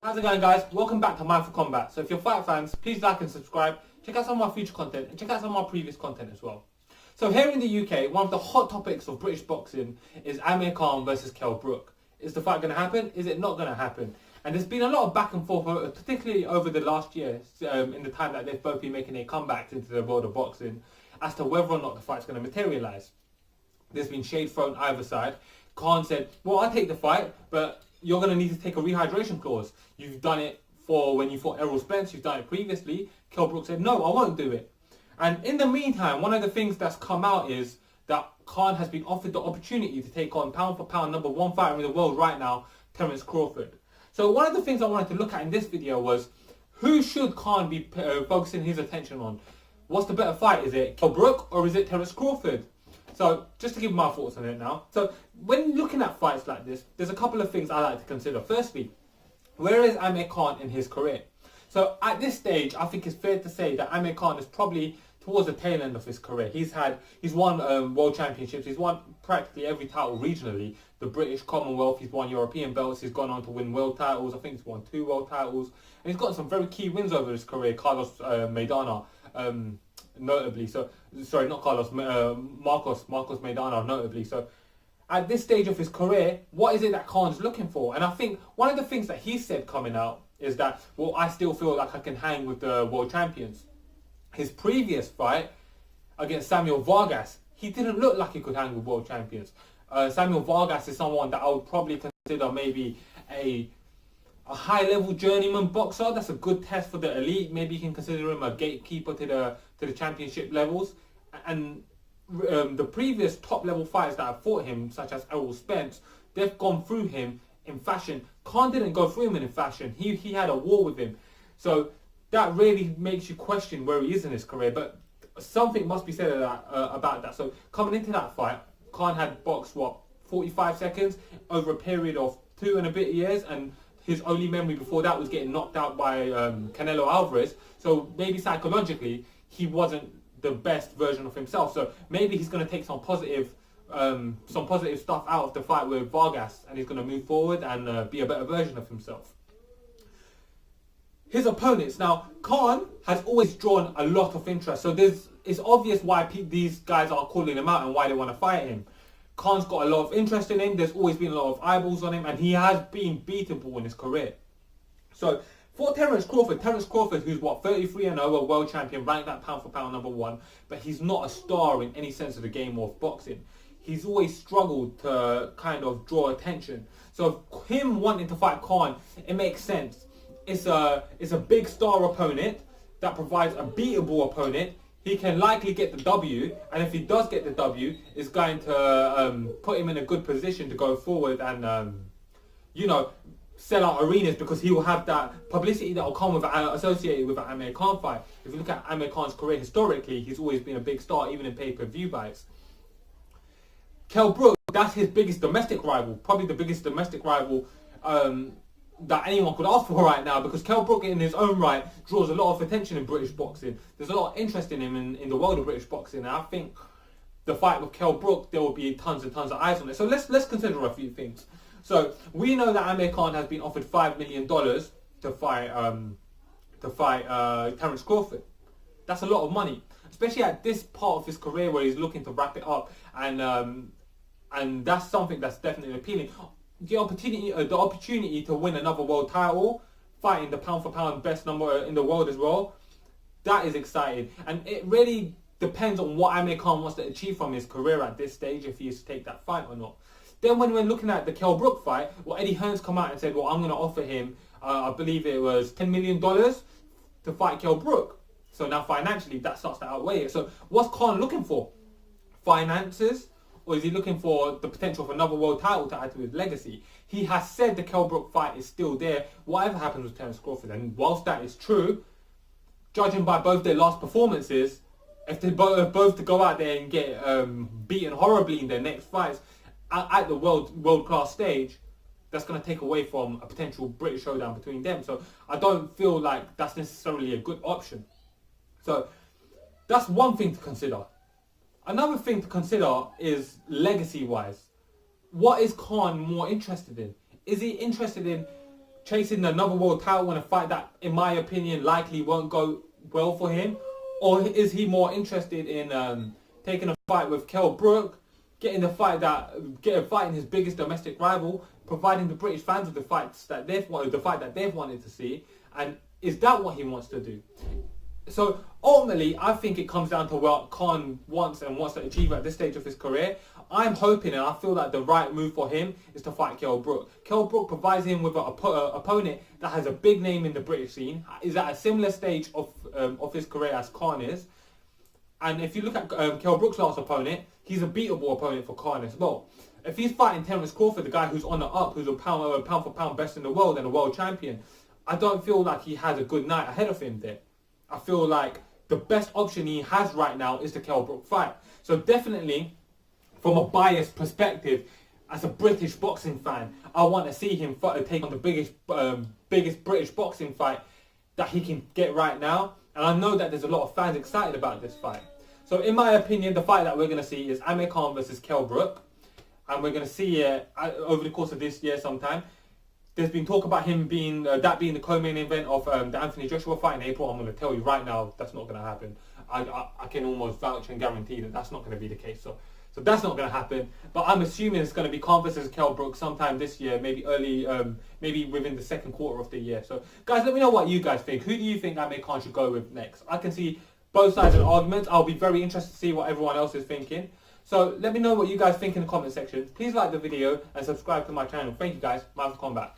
How's it going, guys? Welcome back to Mindful Combat. So if you're fight fans, please like and subscribe. Check out some of my future content and check out some of my previous content as well. So here in the UK, one of the hot topics of British boxing is Amir versus Kell Brook. Is the fight going to happen? Is it not going to happen? And there's been a lot of back and forth, particularly over the last year, in the time that they've both been making their comebacks into the world of boxing, as to whether or not the fight's going to materialise. There's been shade thrown either side. Khan said, well, I'll take the fight, but you're going to need to take a rehydration clause. You've done it for when you fought Errol Spence, you've done it previously. Kell Brook said, no, I won't do it. And in the meantime, one of the things that's come out is that Khan has been offered the opportunity to take on pound for pound number one fighter in the world right now, Terence Crawford. So one of the things I wanted to look at in this video was, who should Khan be focusing his attention on? What's the better fight? Is it Kell Brook or is it Terence Crawford? So just to give my thoughts on it now. So when looking at fights like this, there's a couple of things I like to consider. Firstly, where is Amir Khan in his career? So at this stage, I think it's fair to say that Amir Khan is probably towards the tail end of his career. He's won world championships. He's won practically every title regionally. The British Commonwealth. He's won European belts. He's gone on to win world titles. I think he's won 2 world titles, and he's got some very key wins over his career. Carlos Maidana, notably. So sorry, not Carlos. Marcos Maidana, notably. So at this stage of his career, what is it that Khan's looking for? And I think one of the things that he said coming out is that, well, I still feel like I can hang with the world champions. His previous fight against Samuel Vargas, he didn't look like he could hang with world champions. Samuel Vargas is someone that I would probably consider maybe a high-level journeyman boxer. That's a good test for the elite. Maybe you can consider him a gatekeeper to the championship levels. And the previous top-level fighters that have fought him, such as Errol Spence, they've gone through him in fashion. Khan didn't go through him in fashion. He had a war with him. So that really makes you question where he is in his career. But something must be said about that. So coming into that fight, Khan had boxed, 45 seconds over a period of 2 and a bit years, and his only memory before that was getting knocked out by Canelo Alvarez. So maybe psychologically, he wasn't the best version of himself. So maybe he's going to take some positive stuff out of the fight with Vargas, and he's going to move forward and be a better version of himself. His opponents. Now, Khan has always drawn a lot of interest. So it's obvious why these guys are calling him out and why they want to fight him. Khan's got a lot of interest in him. There's always been a lot of eyeballs on him, and he has been beatable in his career. So for Terence Crawford, who's 33-0, a world champion, ranked at pound for pound number 1, but he's not a star in any sense of the game of boxing. He's always struggled to kind of draw attention. So him wanting to fight Khan, it makes sense. It's a big star opponent that provides a beatable opponent. He can likely get the W, and if he does get the W, it's going to put him in a good position to go forward and, sell out arenas, because he will have that publicity that will come with associated with an Amir Khan fight. If you look at Amir Khan's career historically, he's always been a big star, even in pay-per-view fights. Kell Brook, that's his biggest domestic rival, probably the biggest domestic rival that anyone could ask for right now, because Kell Brook in his own right draws a lot of attention in British boxing. There's a lot of interest in him in the world of British boxing, and I think the fight with Kell Brook, there will be tons and tons of eyes on it. So let's consider a few things. So we know that Amir Khan has been offered $5 million to fight Terence Crawford. That's a lot of money, especially at this part of his career where he's looking to wrap it up, and that's something that's definitely appealing. The opportunity to win another world title, fighting the pound for pound best number in the world as well, that is exciting. And it really depends on what Amir Khan wants to achieve from his career at this stage, if he is to take that fight or not. Then when we're looking at the Kell Brook fight, Eddie Hearn's come out and said, well, I'm going to offer him, I believe it was $10 million to fight Kell Brook. So now financially, that starts to outweigh it. So what's Khan looking for? Finances? Or is he looking for the potential of another world title to add to his legacy? He has said the Kell Brook fight is still there, whatever happens with Terence Crawford. And whilst that is true, judging by both their last performances, if they both to go out there and get beaten horribly in their next fights at the world-class stage, that's going to take away from a potential British showdown between them. So I don't feel like that's necessarily a good option. So that's one thing to consider. Another thing to consider is legacy-wise. What is Khan more interested in? Is he interested in chasing another world title in a fight that, in my opinion, likely won't go well for him? Or is he more interested in taking a fight with Kell Brook, getting fighting his biggest domestic rival, providing the British fans with the fight that they've wanted to see, and is that what he wants to do? So ultimately, I think it comes down to what Khan wants to achieve at this stage of his career. I'm hoping, and I feel like the right move for him is to fight Kell Brook. Kell Brook provides him with an opponent that has a big name in the British scene, is at a similar stage of his career as Khan is. And if you look at Kell Brook's last opponent, he's a beatable opponent for Khan as well. If he's fighting Terence Crawford, the guy who's on the up, who's a pound for pound best in the world and a world champion, I don't feel like he has a good night ahead of him there. I feel like the best option he has right now is the Kell Brook fight. So definitely, from a biased perspective, as a British boxing fan, I want to see him take on the biggest British boxing fight that he can get right now. And I know that there's a lot of fans excited about this fight. So in my opinion, the fight that we're going to see is Amir Khan versus Kell Brook. And we're going to see it over the course of this year sometime. There's been talk about him being the co-main event of the Anthony Joshua fight in April. I'm going to tell you right now, that's not going to happen. I can almost vouch and guarantee that that's not going to be the case. So that's not going to happen. But I'm assuming it's going to be Khan versus Kell Brook sometime this year, maybe within the second quarter of the year. So guys, let me know what you guys think. Who do you think Amir Khan should go with next? I can see both sides of the argument. I'll be very interested to see what everyone else is thinking. So let me know what you guys think in the comment section. Please like the video and subscribe to my channel. Thank you guys. Miles Combat.